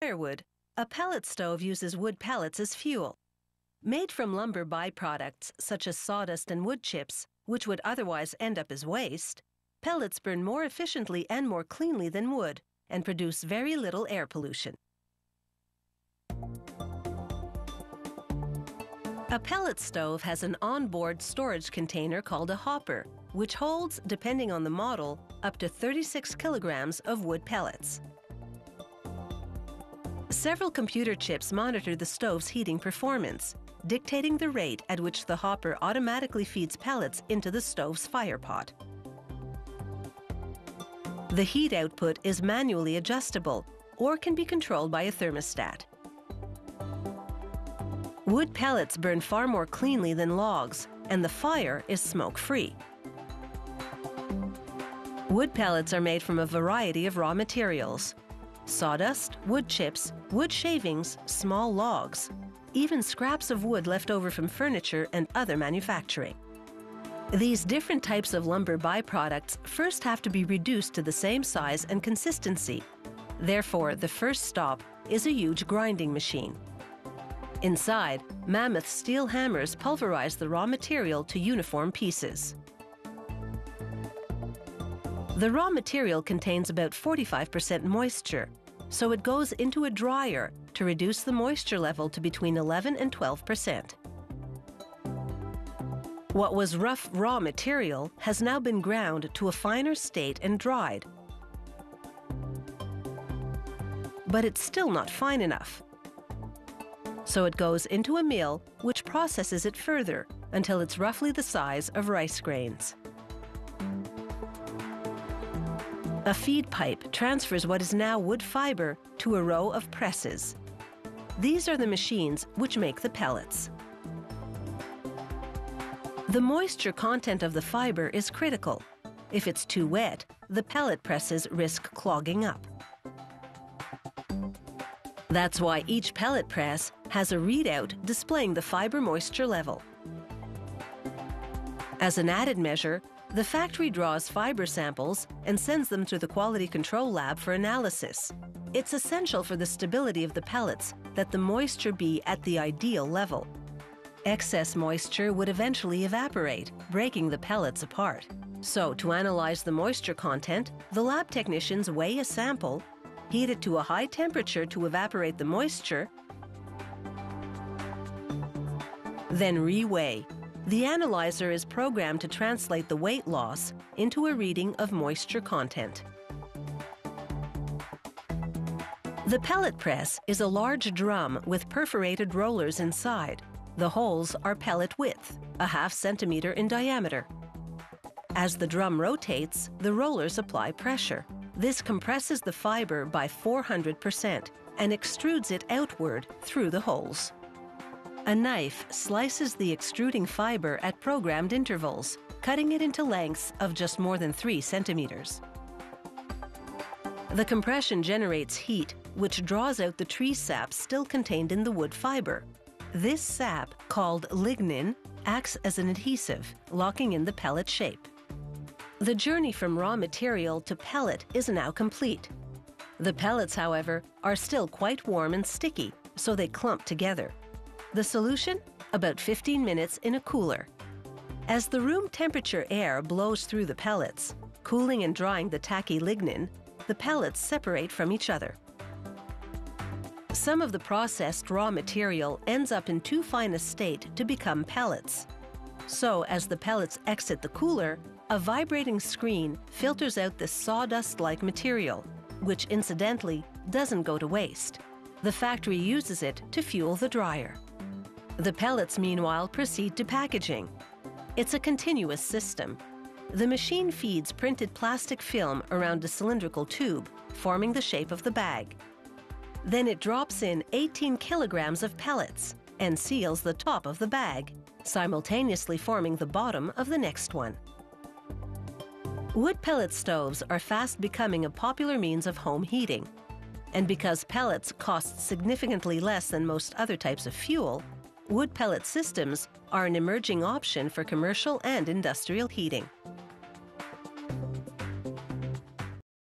firewood, a pellet stove uses wood pellets as fuel. Made from lumber byproducts such as sawdust and wood chips, which would otherwise end up as waste, pellets burn more efficiently and more cleanly than wood and produce very little air pollution. A pellet stove has an onboard storage container called a hopper, which holds, depending on the model, up to 36 kilograms of wood pellets. Several computer chips monitor the stove's heating performance, dictating the rate at which the hopper automatically feeds pellets into the stove's fire pot. The heat output is manually adjustable or can be controlled by a thermostat. Wood pellets burn far more cleanly than logs, and the fire is smoke-free. Wood pellets are made from a variety of raw materials: sawdust, wood chips, wood shavings, small logs, even scraps of wood left over from furniture and other manufacturing. These different types of lumber byproducts first have to be reduced to the same size and consistency. Therefore, the first stop is a huge grinding machine. Inside, mammoth steel hammers pulverize the raw material to uniform pieces. The raw material contains about 45% moisture, so it goes into a dryer to reduce the moisture level to between 11 and 12%. What was rough raw material has now been ground to a finer state and dried. But it's still not fine enough. So it goes into a mill which processes it further until it's roughly the size of rice grains. A feed pipe transfers what is now wood fiber to a row of presses. These are the machines which make the pellets. The moisture content of the fiber is critical. If it's too wet, the pellet presses risk clogging up. That's why each pellet press has a readout displaying the fiber moisture level. As an added measure, the factory draws fiber samples and sends them to the quality control lab for analysis. It's essential for the stability of the pellets that the moisture be at the ideal level. Excess moisture would eventually evaporate, breaking the pellets apart. So, to analyze the moisture content, the lab technicians weigh a sample, heat it to a high temperature to evaporate the moisture, then re-weigh. The analyzer is programmed to translate the weight loss into a reading of moisture content. The pellet press is a large drum with perforated rollers inside. The holes are pellet width, a ½ centimeter in diameter. As the drum rotates, the rollers apply pressure. This compresses the fiber by 400% and extrudes it outward through the holes. A knife slices the extruding fiber at programmed intervals, cutting it into lengths of just more than 3 centimeters. The compression generates heat, which draws out the tree sap still contained in the wood fiber. This sap, called lignin, acts as an adhesive, locking in the pellet shape. The journey from raw material to pellet is now complete. The pellets, however, are still quite warm and sticky, so they clump together. The solution? About 15 minutes in a cooler. As the room temperature air blows through the pellets, cooling and drying the tacky lignin, the pellets separate from each other. Some of the processed raw material ends up in too fine a state to become pellets. So, as the pellets exit the cooler, a vibrating screen filters out this sawdust-like material, which incidentally doesn't go to waste. The factory uses it to fuel the dryer. The pellets, meanwhile, proceed to packaging. It's a continuous system. The machine feeds printed plastic film around a cylindrical tube, forming the shape of the bag. Then it drops in 18 kilograms of pellets and seals the top of the bag, simultaneously forming the bottom of the next one. Wood pellet stoves are fast becoming a popular means of home heating. And because pellets cost significantly less than most other types of fuel, wood pellet systems are an emerging option for commercial and industrial heating.